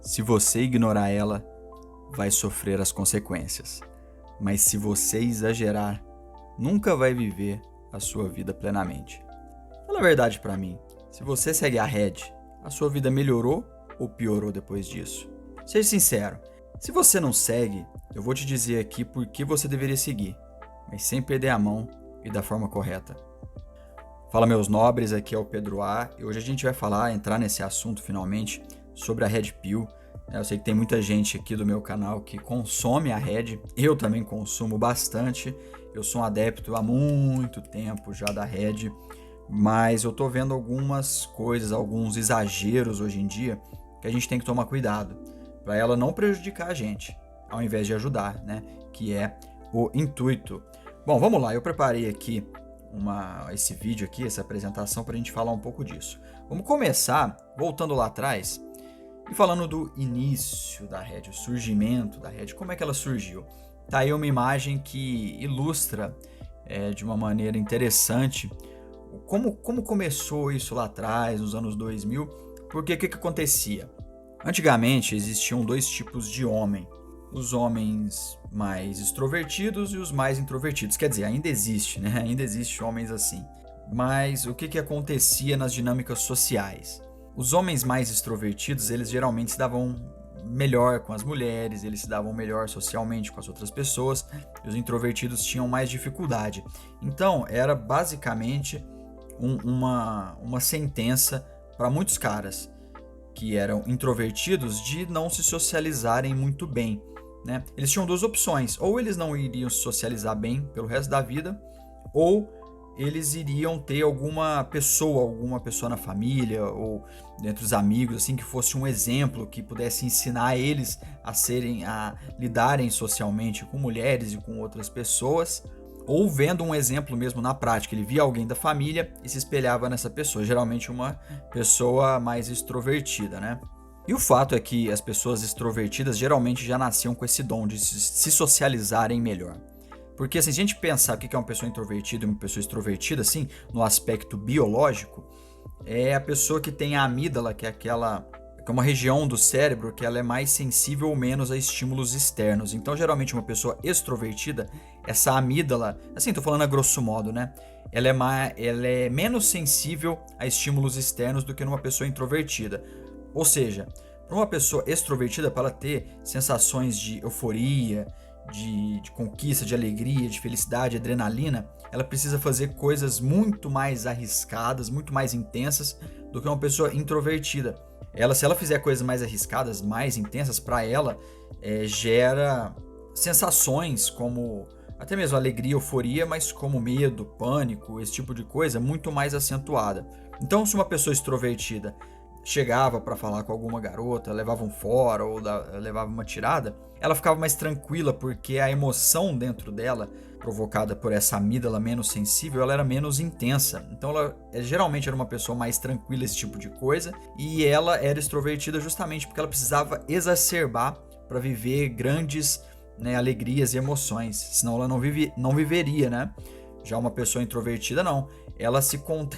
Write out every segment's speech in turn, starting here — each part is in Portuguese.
Se você ignorar ela, vai sofrer as consequências. Mas se você exagerar, nunca vai viver a sua vida plenamente. Fala a verdade pra mim. Se você segue a Red, a sua vida melhorou ou piorou depois disso? Seja sincero. Se você não segue, eu vou te dizer aqui por que você deveria seguir, mas sem perder a mão e da forma correta. Fala, meus nobres, aqui é o Pedro A. E hoje a gente vai entrar nesse assunto finalmente sobre a Red Pill. Eu sei que tem muita gente aqui do meu canal que consome a Red, eu também consumo bastante. Eu sou um adepto há muito tempo já da Red, mas eu tô vendo algumas coisas, alguns exageros hoje em dia que a gente tem que tomar cuidado para ela não prejudicar a gente, ao invés de ajudar, né? Que é o intuito. Bom, vamos lá, eu preparei aqui esse vídeo aqui, essa apresentação, para a gente falar um pouco disso. Vamos começar voltando lá atrás e falando do início da Red, o surgimento da Red, como é que ela surgiu. Tá aí uma imagem que ilustra de uma maneira interessante como começou isso lá atrás, nos anos 2000, porque o que acontecia? Antigamente existiam dois tipos de homem, os homens mais extrovertidos e os mais introvertidos. Quer dizer, ainda existe, né? Ainda existe homens assim. Mas o que acontecia nas dinâmicas sociais? Os homens mais extrovertidos, eles geralmente se davam melhor com as mulheres, eles se davam melhor socialmente com as outras pessoas, e os introvertidos tinham mais dificuldade. Então, era basicamente uma sentença para muitos caras que eram introvertidos de não se socializarem muito bem, né? Eles tinham duas opções: ou eles não iriam se socializar bem pelo resto da vida, ou eles iriam ter alguma pessoa na família ou entre os amigos, assim, que fosse um exemplo que pudesse ensinar eles a lidarem socialmente com mulheres e com outras pessoas, ou vendo um exemplo mesmo na prática. Ele via alguém da família e se espelhava nessa pessoa, geralmente uma pessoa mais extrovertida, né? E o fato é que as pessoas extrovertidas geralmente já nasciam com esse dom de se socializarem melhor. Porque assim, se a gente pensar o que é uma pessoa introvertida e uma pessoa extrovertida, assim, no aspecto biológico, é a pessoa que tem a amígdala, que é uma região do cérebro que ela é mais sensível ou menos a estímulos externos. Então, geralmente, uma pessoa extrovertida, essa amígdala, assim, tô falando a grosso modo, né? Ela é menos sensível a estímulos externos do que numa pessoa introvertida. Ou seja, para uma pessoa extrovertida, para ela ter sensações de euforia, de conquista, de alegria, de felicidade, adrenalina, ela precisa fazer coisas muito mais arriscadas, muito mais intensas do que uma pessoa introvertida. Se ela fizer coisas mais arriscadas, mais intensas, para ela gera sensações como até mesmo alegria, euforia, mas como medo, pânico, esse tipo de coisa muito mais acentuada. Então, se uma pessoa extrovertida chegava para falar com alguma garota, levava um fora ou levava uma tirada, ela ficava mais tranquila porque a emoção dentro dela, provocada por essa amígdala menos sensível, ela era menos intensa. Então ela geralmente era uma pessoa mais tranquila, esse tipo de coisa, e ela era extrovertida justamente porque ela precisava exacerbar para viver grandes, né, alegrias e emoções, senão ela não viveria, né? Já uma pessoa introvertida não, ela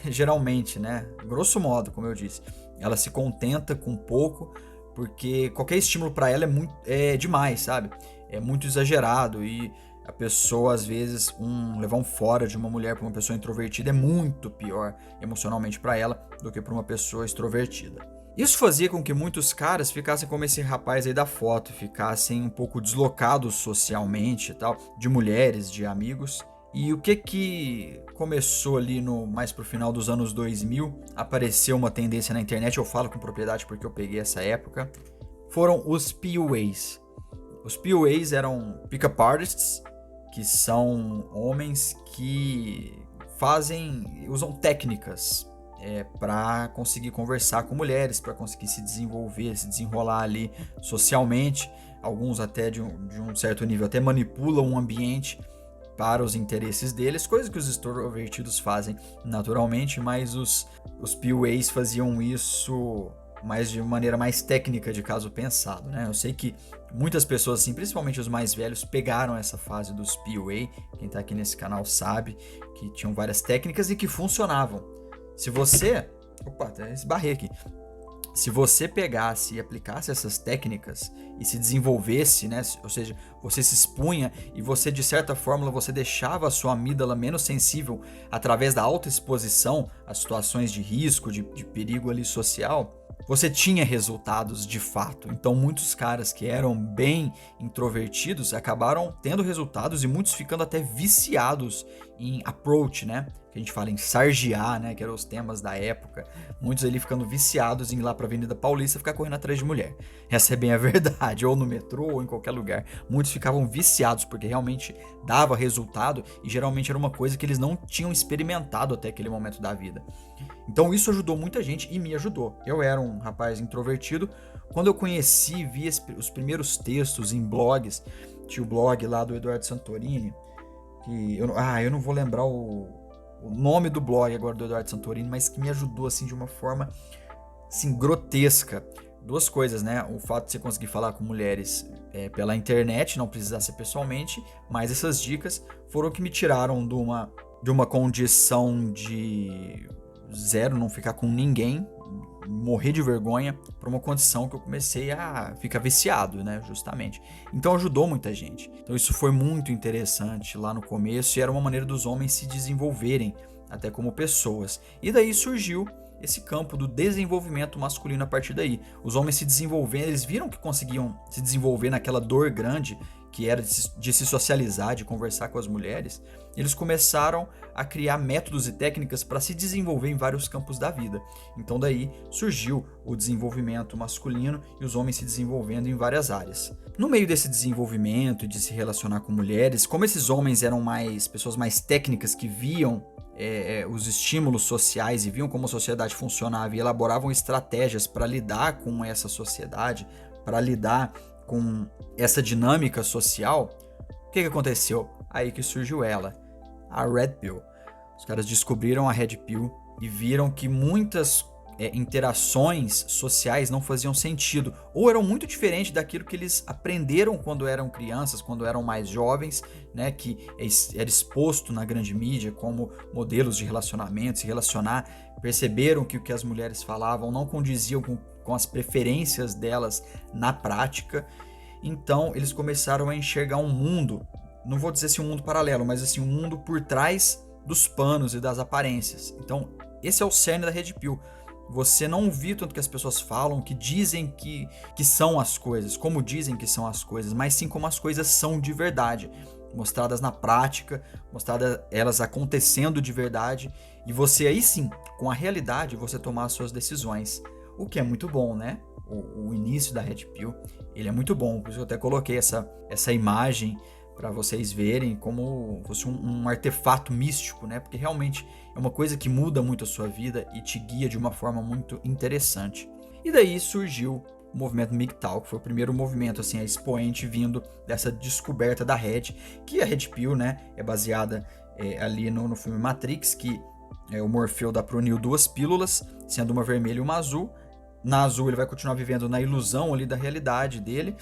geralmente, né, grosso modo, como eu disse, ela se contenta com pouco, porque qualquer estímulo para ela é demais, sabe? É muito exagerado e a pessoa, às vezes, levar um fora de uma mulher para uma pessoa introvertida é muito pior emocionalmente para ela do que para uma pessoa extrovertida. Isso fazia com que muitos caras ficassem como esse rapaz aí da foto, ficassem um pouco deslocados socialmente e tal, de mulheres, de amigos. E o que começou ali mais pro final dos anos 2000, apareceu uma tendência na internet, eu falo com propriedade porque eu peguei essa época, foram os PUAs. Os PUAs eram pick-up artists, que são homens que usam técnicas para conseguir conversar com mulheres, para conseguir se desenvolver, se desenrolar ali socialmente. Alguns até de um certo nível até manipulam o ambiente para os interesses deles, coisa que os extrovertidos fazem naturalmente, mas os PUAs faziam isso de maneira mais técnica de caso pensado, né? Eu sei que muitas pessoas, assim, principalmente os mais velhos, pegaram essa fase dos PUA, quem tá aqui nesse canal sabe que tinham várias técnicas e que funcionavam. Se você... Opa, até esbarrei aqui. Se você pegasse e aplicasse essas técnicas e se desenvolvesse, né? Ou seja, você se expunha e você, de certa forma, você deixava a sua amígdala menos sensível através da alta exposição a situações de risco, de perigo ali social, você tinha resultados de fato. Então muitos caras que eram bem introvertidos acabaram tendo resultados e muitos ficando até viciados em approach, né? Que a gente fala em sargiar, né? Que eram os temas da época. Muitos ali ficando viciados em ir lá pra Avenida Paulista ficar correndo atrás de mulher. Essa é bem a verdade, ou no metrô ou em qualquer lugar. Muitos ficavam viciados porque realmente dava resultado e geralmente era uma coisa que eles não tinham experimentado até aquele momento da vida. Então isso ajudou muita gente e me ajudou. Eu era um rapaz introvertido. Quando eu conheci, vi os primeiros textos em blogs, tinha o blog lá do Eduardo Santorini, que eu não vou lembrar o nome do blog agora do Eduardo Santorini, mas que me ajudou assim de uma forma assim grotesca. Duas coisas, né? O fato de você conseguir falar com mulheres pela internet, não precisar ser pessoalmente, mas essas dicas foram que me tiraram de uma condição de zero, não ficar com ninguém, morrer de vergonha, para uma condição que eu comecei a ficar viciado, né, justamente. Então ajudou muita gente. Então isso foi muito interessante lá no começo e era uma maneira dos homens se desenvolverem até como pessoas. E daí surgiu esse campo do desenvolvimento masculino a partir daí. Os homens se desenvolvendo, eles viram que conseguiam se desenvolver naquela dor grande que era de se socializar, de conversar com as mulheres. Eles começaram a criar métodos e técnicas para se desenvolver em vários campos da vida. Então daí surgiu o desenvolvimento masculino e os homens se desenvolvendo em várias áreas. No meio desse desenvolvimento e de se relacionar com mulheres, como esses homens eram pessoas mais técnicas que viam os estímulos sociais e viam como a sociedade funcionava e elaboravam estratégias para lidar com essa sociedade, para lidar com essa dinâmica social, o que aconteceu? Aí que surgiu ela, a Red Pill. Os caras descobriram a Red Pill e viram que muitas interações sociais não faziam sentido, ou eram muito diferentes daquilo que eles aprenderam quando eram crianças, quando eram mais jovens, né, que era exposto na grande mídia como modelos de relacionamento, se relacionar, perceberam que o que as mulheres falavam não condiziam com as preferências delas na prática. Então eles começaram a enxergar um mundo, não vou dizer assim um mundo paralelo, mas assim um mundo por trás dos panos e das aparências. Então esse é o cerne da Red Pill. Você não ouvir tanto que as pessoas falam, que dizem que são as coisas, como dizem que são as coisas, mas sim como as coisas são de verdade, mostradas na prática, mostradas elas acontecendo de verdade, e você aí sim, com a realidade, você tomar as suas decisões. O que é muito bom, né? O início da Red Pill, ele é muito bom, por isso eu até coloquei essa imagem para vocês verem como fosse um artefato místico, né? Porque realmente é uma coisa que muda muito a sua vida e te guia de uma forma muito interessante. E daí surgiu o movimento MGTOW, que foi o primeiro movimento, assim, a expoente vindo dessa descoberta da Red, que a Red Pill, né, é baseada ali no filme Matrix, que o Morfeu dá pro Neo 2 pílulas, sendo uma vermelha e uma azul. Na azul ele vai continuar vivendo na ilusão ali da realidade dele,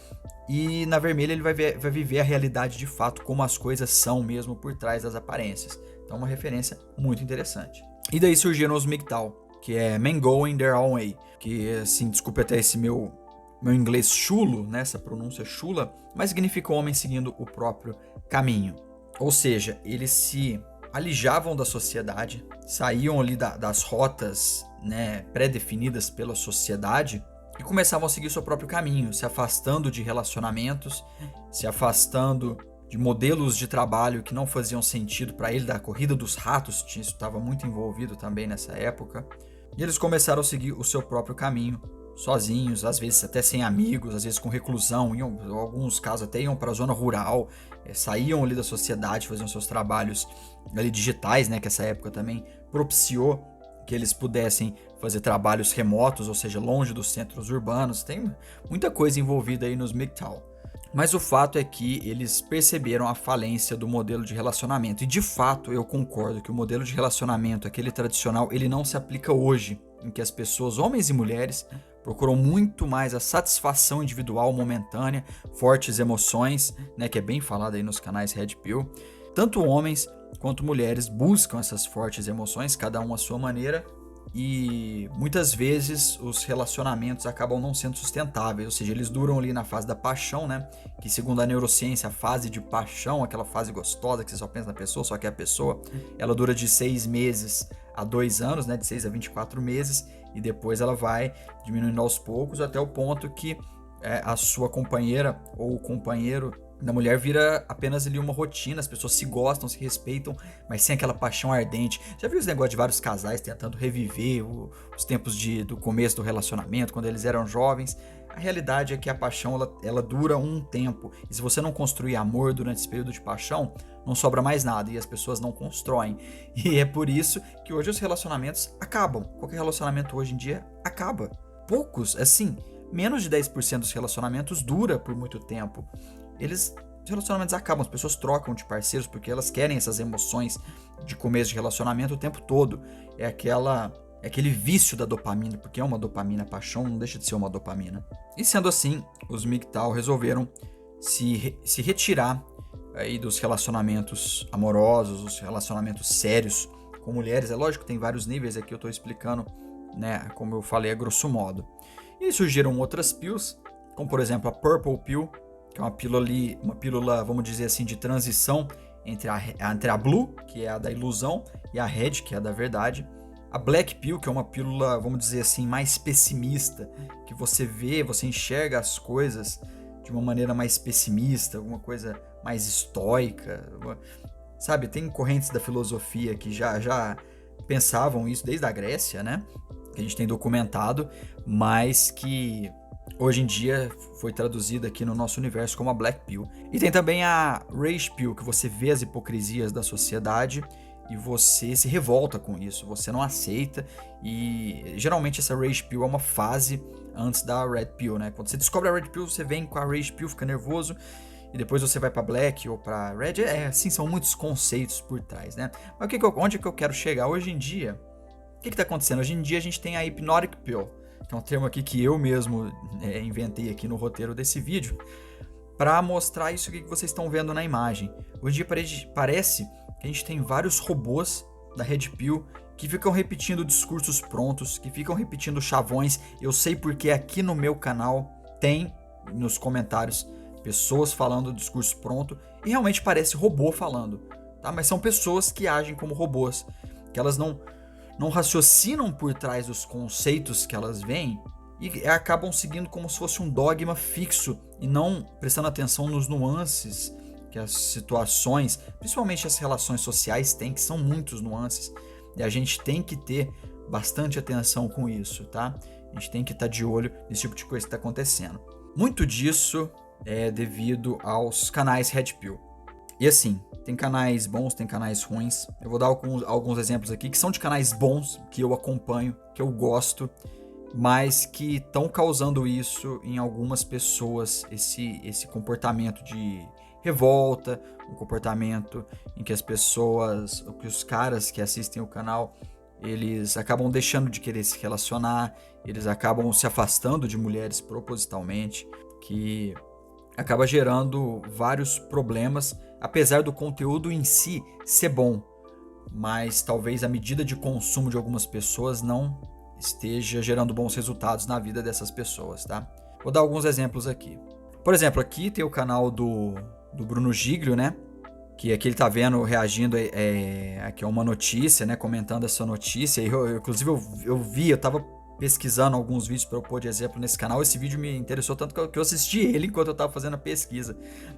e na vermelha ele vai viver a realidade de fato, como as coisas são mesmo por trás das aparências. Então uma referência muito interessante. E daí surgiram os MGTOW, que é Men Going Their Own Way, que assim, desculpe até esse meu inglês chulo, né, essa pronúncia chula, mas significa homem seguindo o próprio caminho. Ou seja, eles se alijavam da sociedade, saíam ali das rotas, né, pré-definidas pela sociedade e começavam a seguir seu próprio caminho, se afastando de relacionamentos, se afastando de modelos de trabalho que não faziam sentido para ele, da corrida dos ratos, isso estava muito envolvido também nessa época, e eles começaram a seguir o seu próprio caminho, sozinhos, às vezes até sem amigos, às vezes com reclusão, em alguns casos até iam para a zona rural, saíam ali da sociedade, faziam seus trabalhos ali digitais, né, que essa época também propiciou que eles pudessem fazer trabalhos remotos, ou seja, longe dos centros urbanos. Tem muita coisa envolvida aí nos MGTOW. Mas o fato é que eles perceberam a falência do modelo de relacionamento. E de fato eu concordo que o modelo de relacionamento, aquele tradicional, ele não se aplica hoje, em que as pessoas, homens e mulheres, procuram muito mais a satisfação individual momentânea, fortes emoções, né, que é bem falado aí nos canais Red Pill. Tanto homens quanto mulheres buscam essas fortes emoções, cada um à sua maneira, e muitas vezes os relacionamentos acabam não sendo sustentáveis, ou seja, eles duram ali na fase da paixão, né? Que segundo a neurociência, a fase de paixão, aquela fase gostosa que você só pensa na pessoa, só quer a pessoa, ela dura de 6 meses a 2 anos, né? De 6 a 24 meses, e depois ela vai diminuindo aos poucos até o ponto que a sua companheira ou o companheiro da mulher vira apenas ali uma rotina, as pessoas se gostam, se respeitam, mas sem aquela paixão ardente. Já viu os negócios de vários casais tentando reviver os tempos do começo do relacionamento, quando eles eram jovens? A realidade é que a paixão ela dura um tempo, e se você não construir amor durante esse período de paixão, não sobra mais nada, e as pessoas não constroem. E é por isso que hoje os relacionamentos acabam. Qualquer relacionamento hoje em dia acaba. Poucos, assim, menos de 10% dos relacionamentos dura por muito tempo. Os relacionamentos acabam, as pessoas trocam de parceiros porque elas querem essas emoções de começo de relacionamento o tempo todo. É aquele vício da dopamina, porque é uma dopamina, a paixão não deixa de ser uma dopamina. E sendo assim, os MGTOW resolveram se retirar aí dos relacionamentos amorosos, os relacionamentos sérios com mulheres. É lógico que tem vários níveis aqui, eu estou explicando, né, como eu falei, a grosso modo. E surgiram outras pills, como por exemplo a Purple Pill, que é uma pílula, vamos dizer assim, de transição entre a Blue, que é a da ilusão, e a Red, que é a da verdade. A Black Pill, que é uma pílula, vamos dizer assim, mais pessimista, que você enxerga as coisas de uma maneira mais pessimista, alguma coisa mais estoica, sabe? Tem correntes da filosofia que já pensavam isso desde a Grécia, né? Que a gente tem documentado, mas que hoje em dia foi traduzida aqui no nosso universo como a Black Pill. E tem também a Rage Pill, que você vê as hipocrisias da sociedade e você se revolta com isso, você não aceita. E geralmente essa Rage Pill é uma fase antes da Red Pill, né? Quando você descobre a Red Pill, você vem com a Rage Pill, fica nervoso, e depois você vai pra Black ou pra Red. Assim, são muitos conceitos por trás, né? Mas onde é que eu quero chegar? Hoje em dia, o que tá acontecendo? Hoje em dia a gente tem a Hypnotic Pill, que é um termo aqui que eu mesmo inventei aqui no roteiro desse vídeo, para mostrar isso que vocês estão vendo na imagem. Hoje em dia parece que a gente tem vários robôs da Red Pill que ficam repetindo discursos prontos, que ficam repetindo chavões. Eu sei porque aqui no meu canal tem nos comentários pessoas falando discurso pronto e realmente parece robô falando, tá? Mas são pessoas que agem como robôs, que elas não raciocinam por trás dos conceitos que elas veem e acabam seguindo como se fosse um dogma fixo e não prestando atenção nos nuances que as situações, principalmente as relações sociais, têm, que são muitos nuances, e a gente tem que ter bastante atenção com isso, tá? A gente tem que estar de olho nesse tipo de coisa que está acontecendo. Muito disso é devido aos canais Red Pill. E assim, tem canais bons, tem canais ruins. Eu vou dar alguns exemplos aqui que são de canais bons, que eu acompanho, que eu gosto, mas que estão causando isso em algumas pessoas, esse comportamento de revolta, um comportamento em que que os caras que assistem o canal, eles acabam deixando de querer se relacionar, eles acabam se afastando de mulheres propositalmente, que acaba gerando vários problemas, apesar do conteúdo em si ser bom, mas talvez a medida de consumo de algumas pessoas não esteja gerando bons resultados na vida dessas pessoas, tá? Vou dar alguns exemplos aqui. Por exemplo, aqui tem o canal do Bruno Giglio, né? Que aqui ele tá vendo, reagindo aqui a uma notícia, né? Comentando essa notícia. Inclusive eu tava pesquisando alguns vídeos para eu pôr de exemplo nesse canal. Esse vídeo me interessou tanto que eu assisti ele enquanto eu tava fazendo a pesquisa,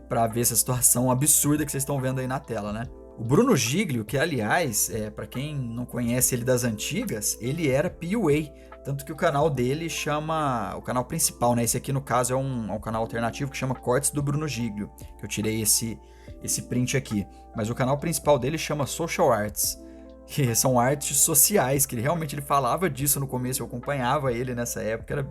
para ver essa situação absurda que vocês estão vendo aí na tela, né? O Bruno Giglio, que aliás, para quem não conhece ele das antigas, ele era PUA, tanto que o canal dele chama, o canal principal, né? Esse aqui no caso é um canal alternativo que chama Cortes do Bruno Giglio, que eu tirei esse print aqui. Mas o canal principal dele chama Social Arts, que são artes sociais, que ele falava disso no começo, eu acompanhava ele nessa época,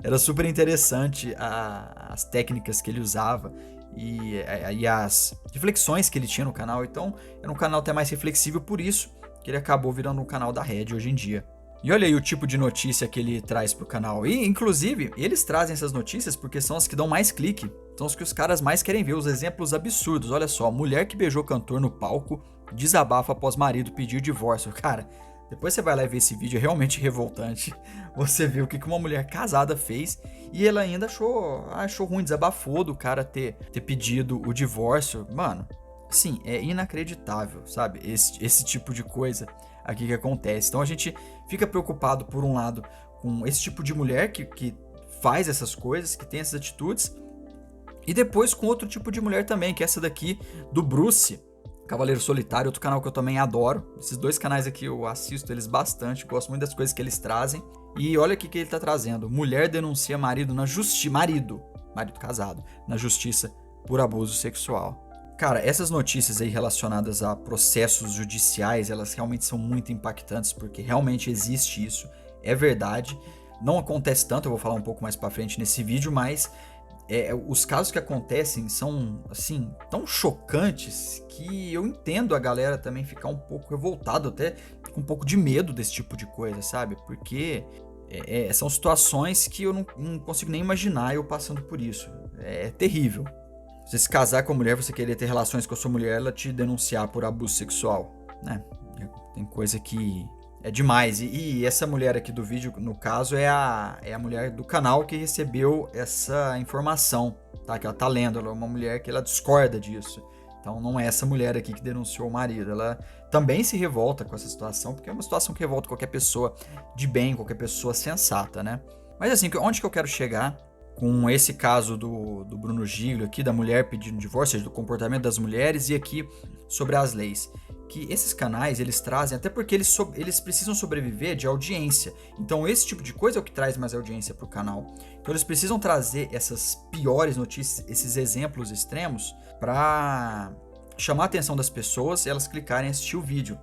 era super interessante as técnicas que ele usava e as reflexões que ele tinha no canal. Então era um canal até mais reflexível, por isso que ele acabou virando um canal da Red hoje em dia. E olha aí o tipo de notícia que ele traz pro canal. E, inclusive, eles trazem essas notícias porque são as que dão mais clique. São os que os caras mais querem ver, os exemplos absurdos. Olha só, mulher que beijou cantor no palco desabafa após marido pedir divórcio. Cara, Depois você vai lá e vê esse vídeo, é realmente revoltante. Você vê o que uma mulher casada fez e ela ainda achou ruim, desabafou do cara ter pedido o divórcio. Mano, sim, é inacreditável, sabe? Esse tipo de coisa aqui que acontece. Então a gente fica preocupado, por um lado, com esse tipo de mulher que faz essas coisas, que tem essas atitudes, e depois com outro tipo de mulher também, que é essa daqui do Bruce, Cavaleiro Solitário, outro canal que eu também adoro. Esses dois canais aqui eu assisto eles bastante, gosto muito das coisas que eles trazem. E olha o que ele tá trazendo. Mulher denuncia marido na justiça. Marido casado, na justiça por abuso sexual. Cara, essas notícias aí relacionadas a processos judiciais, elas realmente são muito impactantes, porque realmente existe isso, é verdade. Não acontece tanto, eu vou falar um pouco mais pra frente nesse vídeo, mas os casos que acontecem são, assim, tão chocantes que eu entendo a galera também ficar um pouco revoltado, até com um pouco de medo desse tipo de coisa, sabe? Porque são situações que eu não consigo nem imaginar eu passando por isso. É terrível. Você se casar com a mulher, você querer ter relações com a sua mulher, ela te denunciar por abuso sexual, né? Tem coisa que é demais. E essa mulher aqui do vídeo, no caso, é a mulher do canal que recebeu essa informação, tá? Que ela tá lendo. Ela é uma mulher que ela discorda disso. Então não é essa mulher aqui que denunciou o marido. Ela também se revolta com essa situação, porque é uma situação que revolta qualquer pessoa de bem, qualquer pessoa sensata, né? Mas assim, onde que eu quero chegar com esse caso do Bruno Giglio aqui, da mulher pedindo divórcio, ou seja, do comportamento das mulheres, e aqui sobre as leis? Que esses canais, eles trazem, até porque eles precisam sobreviver de audiência. Então esse tipo de coisa é o que traz mais audiência para o canal. Então eles precisam trazer essas piores notícias, esses exemplos extremos, para chamar a atenção das pessoas e elas clicarem e assistir o vídeo.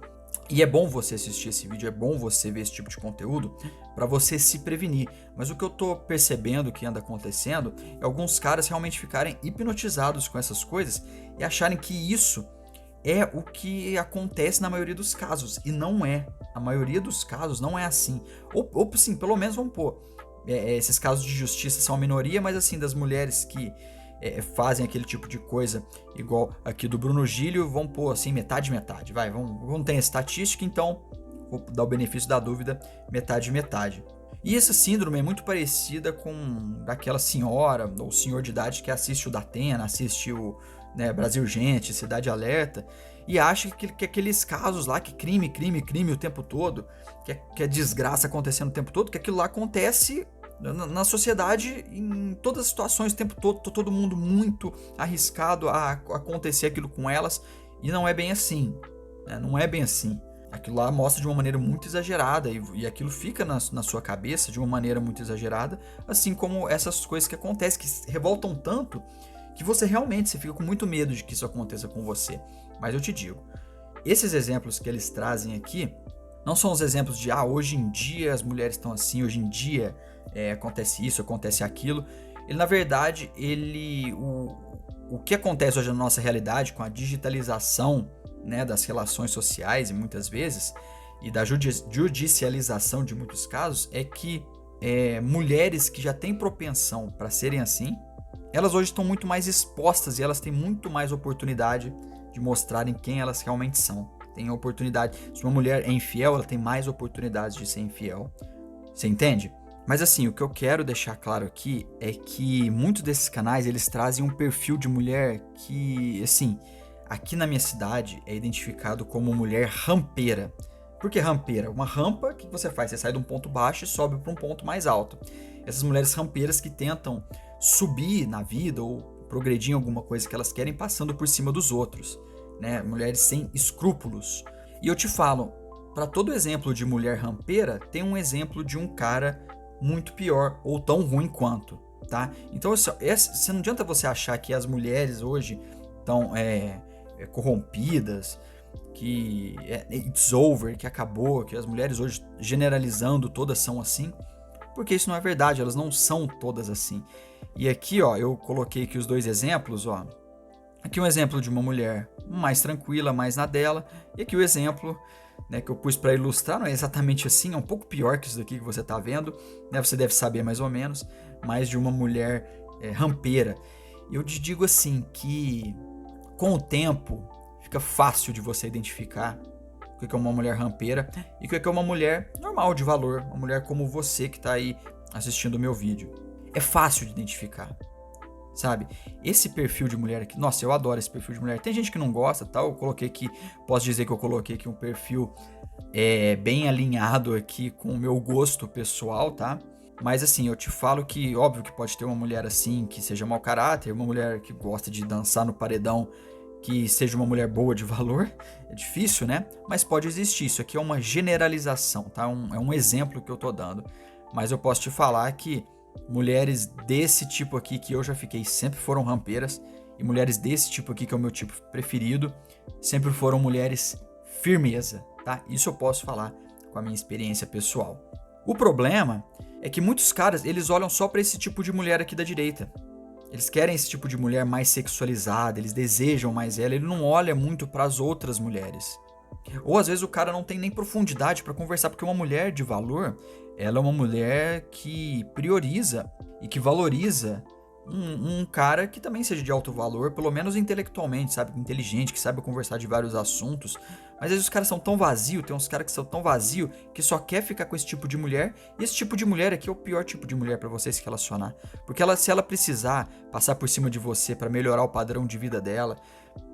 E é bom você assistir esse vídeo, é bom você ver esse tipo de conteúdo para você se prevenir. Mas o que eu tô percebendo que anda acontecendo é alguns caras realmente ficarem hipnotizados com essas coisas e acharem que isso é o que acontece na maioria dos casos. E não é. A maioria dos casos não é assim. Ou sim, pelo menos vamos pôr. Esses casos de justiça são a minoria, mas assim, das mulheres que fazem aquele tipo de coisa, igual aqui do Bruno Giglio, vão pôr assim, metade, vai, vamos ter a estatística, então vou dar o benefício da dúvida, metade. E essa síndrome é muito parecida com daquela senhora ou senhor de idade que assiste o Datena, assiste o Brasil Gente, Cidade Alerta, e acha que aqueles casos lá, que crime o tempo todo, que é desgraça acontecendo o tempo todo, que aquilo lá acontece na sociedade, em todas as situações, o tempo todo, todo mundo muito arriscado a acontecer aquilo com elas, e não é bem assim, né? Não é bem assim. Aquilo lá mostra de uma maneira muito exagerada, e aquilo fica na sua cabeça de uma maneira muito exagerada, assim como essas coisas que acontecem, que revoltam tanto, que você fica com muito medo de que isso aconteça com você. Mas eu te digo, esses exemplos que eles trazem aqui, não são os exemplos de, hoje em dia as mulheres estão assim, hoje em dia acontece isso, acontece aquilo. Ele, na verdade, o que acontece hoje na nossa realidade com a digitalização, né, das relações sociais, e muitas vezes, e da judicialização de muitos casos, é que mulheres que já têm propensão para serem assim, elas hoje estão muito mais expostas e elas têm muito mais oportunidade de mostrarem quem elas realmente são. Tem oportunidade. Se uma mulher é infiel, ela tem mais oportunidades de ser infiel. Você entende? Mas assim, o que eu quero deixar claro aqui é que muitos desses canais, eles trazem um perfil de mulher que, assim, aqui na minha cidade é identificado como mulher rampeira. Por que rampeira? Uma rampa, o que você faz? Você sai de um ponto baixo e sobe para um ponto mais alto. Essas mulheres rampeiras que tentam subir na vida ou progredir em alguma coisa que elas querem passando por cima dos outros, né? Mulheres sem escrúpulos. E eu te falo, para todo exemplo de mulher rampeira, tem um exemplo de um cara muito pior ou tão ruim quanto, tá? Então, não adianta você achar que as mulheres hoje estão corrompidas, que it's over, que acabou, que as mulheres hoje, generalizando, todas são assim, porque isso não é verdade, elas não são todas assim. E aqui, ó, eu coloquei aqui os dois exemplos, ó. Aqui um exemplo de uma mulher mais tranquila, mais na dela, e aqui o exemplo, né, que eu pus para ilustrar, não é exatamente assim, é um pouco pior que isso daqui que você está vendo, né, você deve saber mais ou menos, mas de uma mulher rampeira. Eu te digo assim, que com o tempo fica fácil de você identificar o que é uma mulher rampeira e o que é uma mulher normal, de valor, uma mulher como você que tá aí assistindo o meu vídeo. É fácil de identificar, sabe? Esse perfil de mulher aqui, nossa, eu adoro esse perfil de mulher. Tem gente que não gosta, tá? Eu coloquei aqui, posso dizer que eu coloquei aqui um perfil bem alinhado aqui com o meu gosto pessoal, tá? Mas assim, eu te falo que, óbvio que pode ter uma mulher assim, que seja mau caráter, uma mulher que gosta de dançar no paredão, que seja uma mulher boa de valor, é difícil, né? Mas pode existir, isso aqui é uma generalização, tá? É um exemplo que eu tô dando. Mas eu posso te falar que mulheres desse tipo aqui que eu já fiquei sempre foram rampeiras, e mulheres desse tipo aqui que é o meu tipo preferido, sempre foram mulheres firmeza, tá? Isso eu posso falar com a minha experiência pessoal. O problema é que muitos caras, eles olham só pra esse tipo de mulher aqui da direita. Eles querem esse tipo de mulher mais sexualizada, eles desejam mais ela, ele não olha muito pras outras mulheres. Ou às vezes o cara não tem nem profundidade pra conversar, porque uma mulher de valor, ela é uma mulher que prioriza e que valoriza um cara que também seja de alto valor, pelo menos intelectualmente, sabe? Inteligente, que saiba conversar de vários assuntos. Mas às vezes os caras são tão vazios, tem uns caras que são tão vazios que só quer ficar com esse tipo de mulher. E esse tipo de mulher aqui é o pior tipo de mulher pra você se relacionar. Porque se ela precisar passar por cima de você pra melhorar o padrão de vida dela,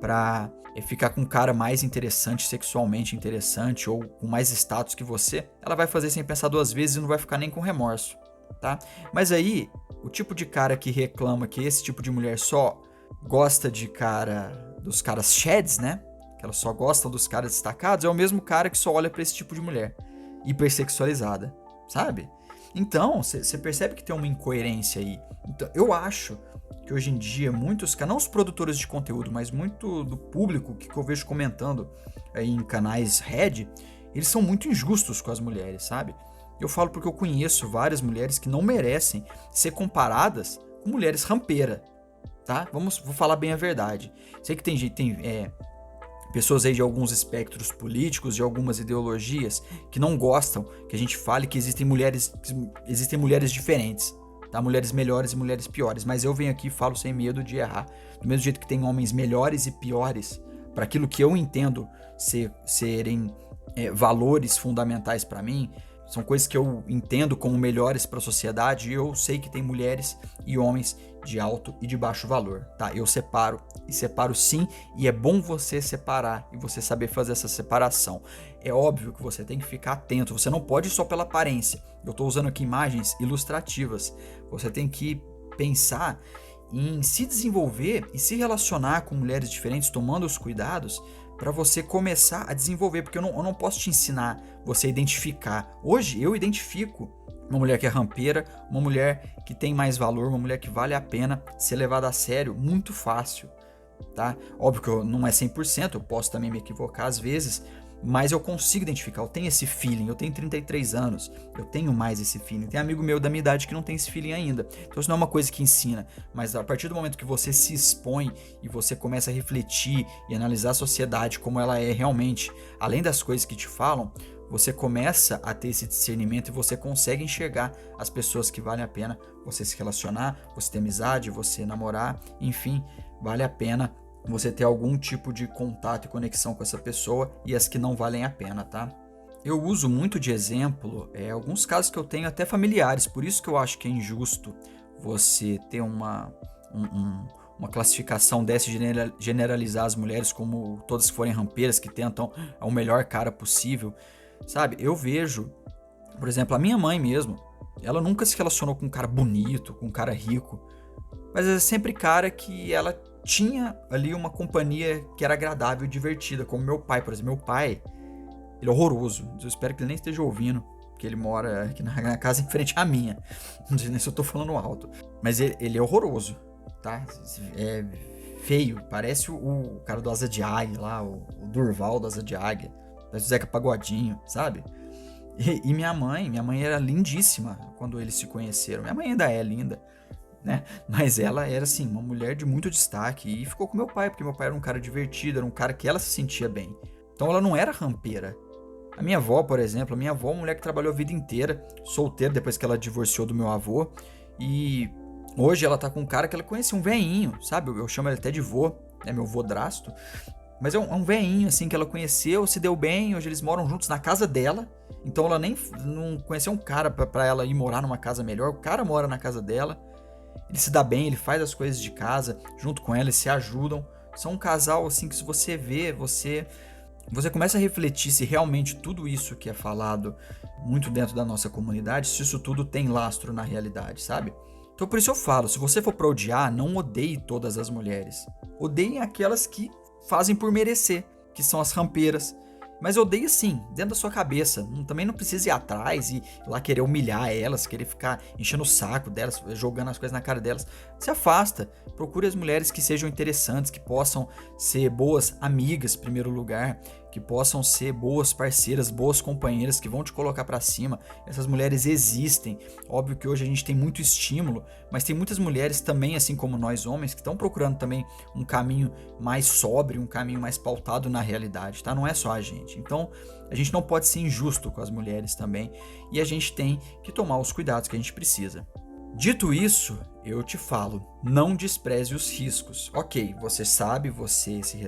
pra ficar com um cara mais interessante, sexualmente interessante ou com mais status que você, ela vai fazer sem pensar duas vezes e não vai ficar nem com remorso, tá? Mas aí, o tipo de cara que reclama que esse tipo de mulher só gosta dos caras sheds, né? Que elas só gostam dos caras destacados, é o mesmo cara que só olha pra esse tipo de mulher hipersexualizada, sabe? Então, você percebe que tem uma incoerência aí. Então, eu acho que hoje em dia muitos canais, não os produtores de conteúdo, mas muito do público que eu vejo comentando aí em canais Red, eles são muito injustos com as mulheres, sabe? Eu falo porque eu conheço várias mulheres que não merecem ser comparadas com mulheres rampeira, tá? Vou falar bem a verdade. Sei que tem pessoas aí de alguns espectros políticos, de algumas ideologias, que não gostam que a gente fale que existem mulheres diferentes, tá? Mulheres melhores e mulheres piores. Mas eu venho aqui e falo sem medo de errar. Do mesmo jeito que tem homens melhores e piores, para aquilo que eu entendo serem valores fundamentais para mim, são coisas que eu entendo como melhores para a sociedade, e eu sei que tem mulheres e homens de alto e de baixo valor, tá? Eu separo, e separo sim, e é bom você separar e você saber fazer essa separação. É óbvio que você tem que ficar atento, você não pode ir só pela aparência. Eu estou usando aqui imagens ilustrativas. Você tem que pensar em se desenvolver e se relacionar com mulheres diferentes, tomando os cuidados para você começar a desenvolver, porque eu não posso te ensinar você a identificar. Hoje eu identifico uma mulher que é rampeira, uma mulher que tem mais valor, uma mulher que vale a pena ser levada a sério, muito fácil, tá? Óbvio que não é 100%, eu posso também me equivocar às vezes, mas eu consigo identificar, eu tenho esse feeling, eu tenho 33 anos, eu tenho mais esse feeling. Tem amigo meu da minha idade que não tem esse feeling ainda. Então isso não é uma coisa que ensina, mas a partir do momento que você se expõe e você começa a refletir e analisar a sociedade como ela é realmente, além das coisas que te falam, você começa a ter esse discernimento e você consegue enxergar as pessoas que valem a pena você se relacionar, você ter amizade, você namorar, enfim, vale a pena você ter algum tipo de contato e conexão com essa pessoa, e as que não valem a pena, tá? Eu uso muito de exemplo alguns casos que eu tenho até familiares, por isso que eu acho que é injusto você ter uma classificação dessa e generalizar as mulheres como todas que forem rampeiras, que tentam o melhor cara possível, sabe? Eu vejo, por exemplo, a minha mãe mesmo, ela nunca se relacionou com um cara bonito, com um cara rico, mas é sempre cara que ela tinha ali uma companhia que era agradável e divertida, como meu pai, por exemplo. Meu pai, ele é horroroso. Eu espero que ele nem esteja ouvindo, porque ele mora aqui na casa em frente à minha. Não sei nem se eu tô falando alto. Mas ele é horroroso, tá? É feio. Parece o cara do Asa de Águia lá, o Durval do Asa de Águia. Parece o Zeca Pagodinho, sabe? E minha mãe era lindíssima quando eles se conheceram. Minha mãe ainda é linda, né? Mas ela era assim, uma mulher de muito destaque, e ficou com meu pai, porque meu pai era um cara divertido, era um cara que ela se sentia bem. Então ela não era rampeira. A minha avó, por exemplo, é uma mulher que trabalhou a vida inteira, solteira depois que ela divorciou do meu avô, e hoje ela tá com um cara que ela conhecia, um veinho, sabe? Eu chamo ele até de vô, né? Meu vô Drasto. Mas é um veinho, assim, que ela conheceu, se deu bem, hoje eles moram juntos na casa dela. Então ela nem não conheceu um cara pra ela ir morar numa casa melhor. O cara mora na casa dela. Ele se dá bem, ele faz as coisas de casa junto com ela, eles se ajudam. São um casal, assim, que se você vê, você começa a refletir se realmente tudo isso que é falado muito dentro da nossa comunidade, se isso tudo tem lastro na realidade, sabe? Então por isso eu falo, se você for pra odiar, não odeie todas as mulheres. Odeiem aquelas que fazem por merecer, que são as rampeiras. Mas odeie sim, dentro da sua cabeça. Também não precisa ir atrás e ir lá querer humilhar elas, querer ficar enchendo o saco delas, jogando as coisas na cara delas. Se afasta, procure as mulheres que sejam interessantes, que possam ser boas amigas, em primeiro lugar, que possam ser boas parceiras, boas companheiras, que vão te colocar pra cima. Essas mulheres existem. Óbvio que hoje a gente tem muito estímulo, mas tem muitas mulheres também, assim como nós homens, que estão procurando também um caminho mais sóbrio, um caminho mais pautado na realidade, tá? Não é só a gente. Então, a gente não pode ser injusto com as mulheres também, e a gente tem que tomar os cuidados que a gente precisa. Dito isso, eu te falo, não despreze os riscos. Ok, você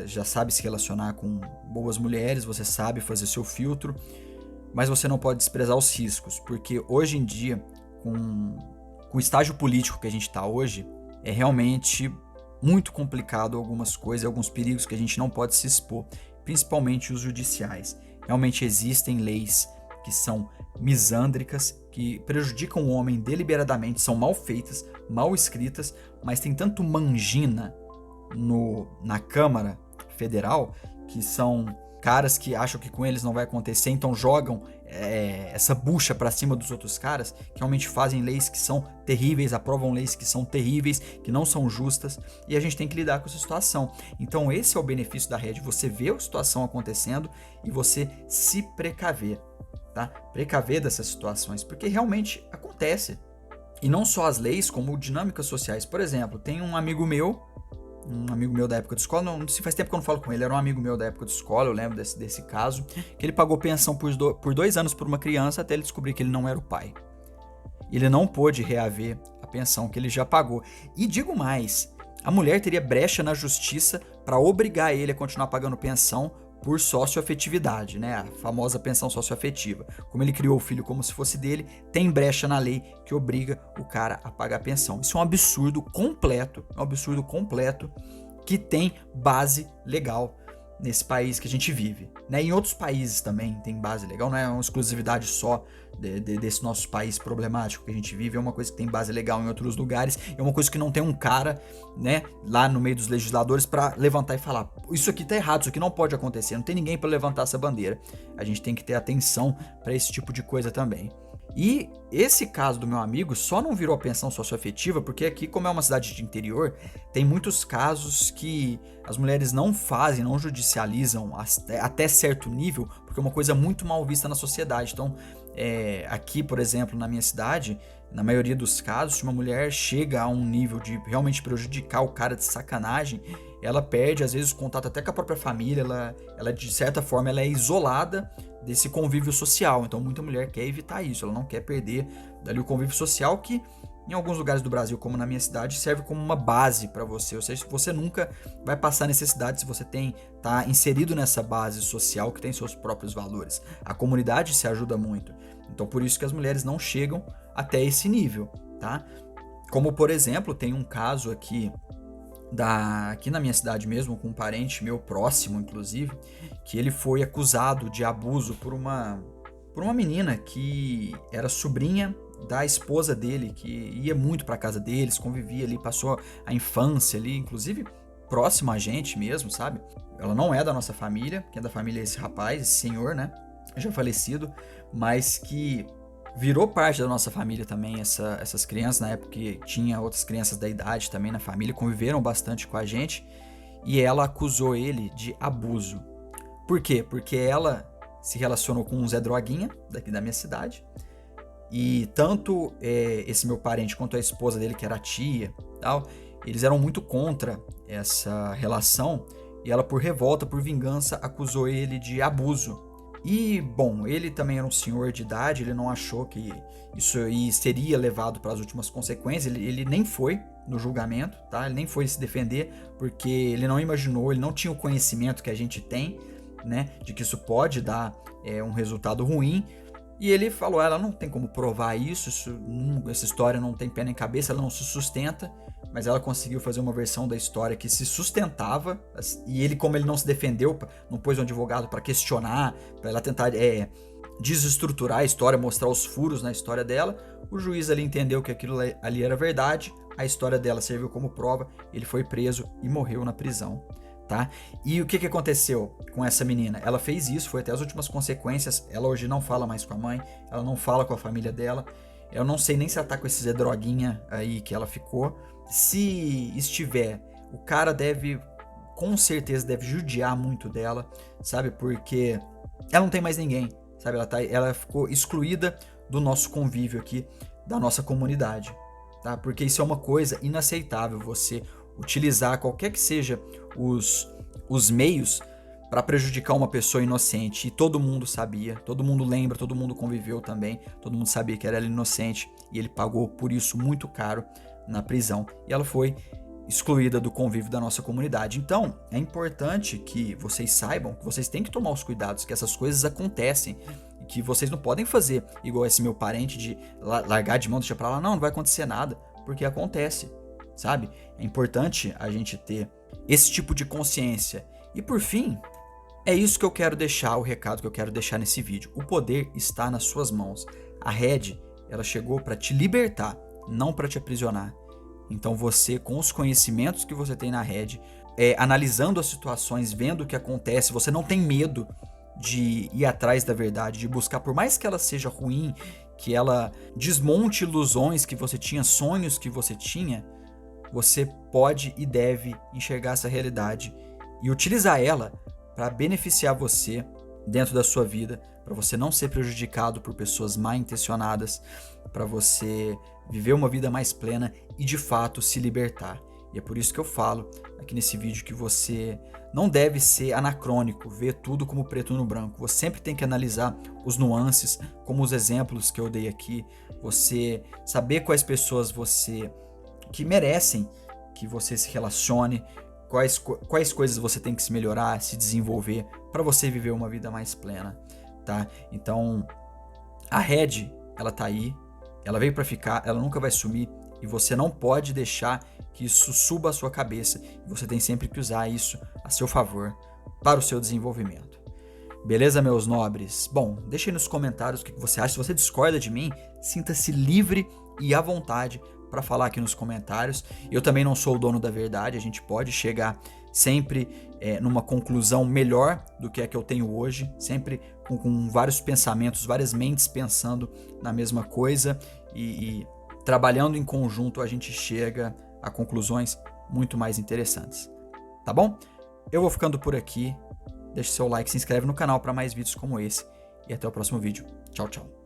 já sabe se relacionar com boas mulheres, você sabe fazer seu filtro, mas você não pode desprezar os riscos, porque hoje em dia, com o estágio político que a gente está hoje, é realmente muito complicado algumas coisas, alguns perigos que a gente não pode se expor, principalmente os judiciais. Realmente existem leis que são misândricas, que prejudicam o homem deliberadamente, são mal feitas, mal escritas, mas tem tanto mangina na Câmara Federal, que são caras que acham que com eles não vai acontecer, então jogam essa bucha pra cima dos outros caras, que realmente fazem leis que são terríveis, aprovam leis que são terríveis, que não são justas, e a gente tem que lidar com essa situação. Então esse é o benefício da rede, você vê a situação acontecendo e você se precaver, tá? Precaver dessas situações, porque realmente acontece. E não só as leis, como dinâmicas sociais. Por exemplo, tem um amigo meu da época de escola, não se faz tempo que eu não falo com ele, era um amigo meu da época de escola, eu lembro desse caso, que ele pagou pensão por 2 anos por uma criança até ele descobrir que ele não era o pai. Ele não pôde reaver a pensão que ele já pagou. E digo mais, a mulher teria brecha na justiça para obrigar ele a continuar pagando pensão por socioafetividade, né? A famosa pensão socioafetiva. Como ele criou o filho como se fosse dele, tem brecha na lei que obriga o cara a pagar a pensão. Isso é um absurdo completo, que tem base legal nesse país que a gente vive, né? Em outros países também tem base legal, não é uma exclusividade só desse nosso país problemático que a gente vive, é uma coisa que tem base legal em outros lugares, é uma coisa que não tem um cara, né, lá no meio dos legisladores pra levantar e falar, isso aqui tá errado, isso aqui não pode acontecer, não tem ninguém pra levantar essa bandeira. A gente tem que ter atenção pra esse tipo de coisa também. E esse caso do meu amigo só não virou pensão socioafetiva porque aqui, como é uma cidade de interior, tem muitos casos que as mulheres não fazem, não judicializam até certo nível, porque é uma coisa muito mal vista na sociedade. Então, aqui, por exemplo, na minha cidade, na maioria dos casos, se uma mulher chega a um nível de realmente prejudicar o cara de sacanagem, ela perde, às vezes, o contato até com a própria família, ela de certa forma, ela é isolada desse convívio social. Então muita mulher quer evitar isso, ela não quer perder dali o convívio social que em alguns lugares do Brasil, como na minha cidade, serve como uma base para você, ou seja, você nunca vai passar necessidade se você tá inserido nessa base social que tem seus próprios valores. A comunidade se ajuda muito, então por isso que as mulheres não chegam até esse nível, tá? Como por exemplo, tem um caso aqui na minha cidade mesmo, com um parente meu próximo, inclusive, que ele foi acusado de abuso por uma menina que era sobrinha da esposa dele, que ia muito pra casa deles, convivia ali, passou a infância ali, inclusive próximo a gente mesmo, sabe? Ela não é da nossa família, quem é da família é esse rapaz, esse senhor, né? Já falecido, mas que virou parte da nossa família também, essas crianças, na época que tinha outras crianças da idade também na família, conviveram bastante com a gente, e ela acusou ele de abuso. Por quê? Porque ela se relacionou com um Zé Droguinha, daqui da minha cidade, e tanto esse meu parente quanto a esposa dele, que era a tia, tal, eles eram muito contra essa relação, e ela, por revolta, por vingança, acusou ele de abuso. E, bom, ele também era um senhor de idade, ele não achou que isso aí seria levado para as últimas consequências, ele nem foi no julgamento, tá? Ele nem foi se defender, porque ele não imaginou, ele não tinha o conhecimento que a gente tem, né, de que isso pode dar um resultado ruim. E ele falou, ela não tem como provar isso, essa história não tem pé nem cabeça, ela não se sustenta, mas ela conseguiu fazer uma versão da história que se sustentava, e ele, como ele não se defendeu, não pôs um advogado para questionar, para ela tentar desestruturar a história, mostrar os furos na história dela, o juiz ali entendeu que aquilo ali era verdade, a história dela serviu como prova, ele foi preso e morreu na prisão. Tá? E o que aconteceu com essa menina? Ela fez isso, foi até as últimas consequências. Ela hoje não fala mais com a mãe, ela não fala com a família dela. Eu não sei nem se ela tá com esse Zé Droguinha aí que ela ficou. Se estiver, o cara com certeza deve judiar muito dela, sabe? Porque ela não tem mais ninguém, sabe? Ela ficou excluída do nosso convívio aqui, da nossa comunidade, tá? Porque isso é uma coisa inaceitável, você utilizar qualquer que seja os meios para prejudicar uma pessoa inocente. E todo mundo sabia, todo mundo lembra, todo mundo conviveu também, todo mundo sabia que ela era inocente e ele pagou por isso muito caro na prisão. E ela foi excluída do convívio da nossa comunidade. Então, é importante que vocês saibam que vocês têm que tomar os cuidados, que essas coisas acontecem e que vocês não podem fazer igual esse meu parente de largar de mão, deixar pra lá, não vai acontecer nada, porque acontece. Sabe? É importante a gente ter esse tipo de consciência. E por fim, é isso que eu quero deixar, o recado que eu quero deixar nesse vídeo. O poder está nas suas mãos. A Red, ela chegou para te libertar, não para te aprisionar. Então você, com os conhecimentos que você tem na Red, analisando as situações, vendo o que acontece, você não tem medo de ir atrás da verdade, de buscar, por mais que ela seja ruim, que ela desmonte ilusões que você tinha, sonhos que você tinha, você pode e deve enxergar essa realidade e utilizar ela para beneficiar você dentro da sua vida, para você não ser prejudicado por pessoas mal intencionadas, para você viver uma vida mais plena e de fato se libertar. E é por isso que eu falo aqui nesse vídeo que você não deve ser anacrônico, ver tudo como preto no branco. Você sempre tem que analisar os nuances, como os exemplos que eu dei aqui, você saber quais pessoas que merecem que você se relacione, quais coisas você tem que se melhorar, se desenvolver para você viver uma vida mais plena, tá? Então, a Red, ela tá aí, ela veio para ficar, ela nunca vai sumir e você não pode deixar que isso suba a sua cabeça. Você tem sempre que usar isso a seu favor para o seu desenvolvimento. Beleza, meus nobres? Bom, deixe aí nos comentários o que você acha. Se você discorda de mim, sinta-se livre e à vontade para falar aqui nos comentários. Eu também não sou o dono da verdade, a gente pode chegar sempre numa conclusão melhor do que a que eu tenho hoje, sempre com vários pensamentos, várias mentes pensando na mesma coisa e trabalhando em conjunto a gente chega a conclusões muito mais interessantes. Tá bom? Eu vou ficando por aqui, deixe seu like, se inscreve no canal para mais vídeos como esse e até o próximo vídeo. Tchau, tchau.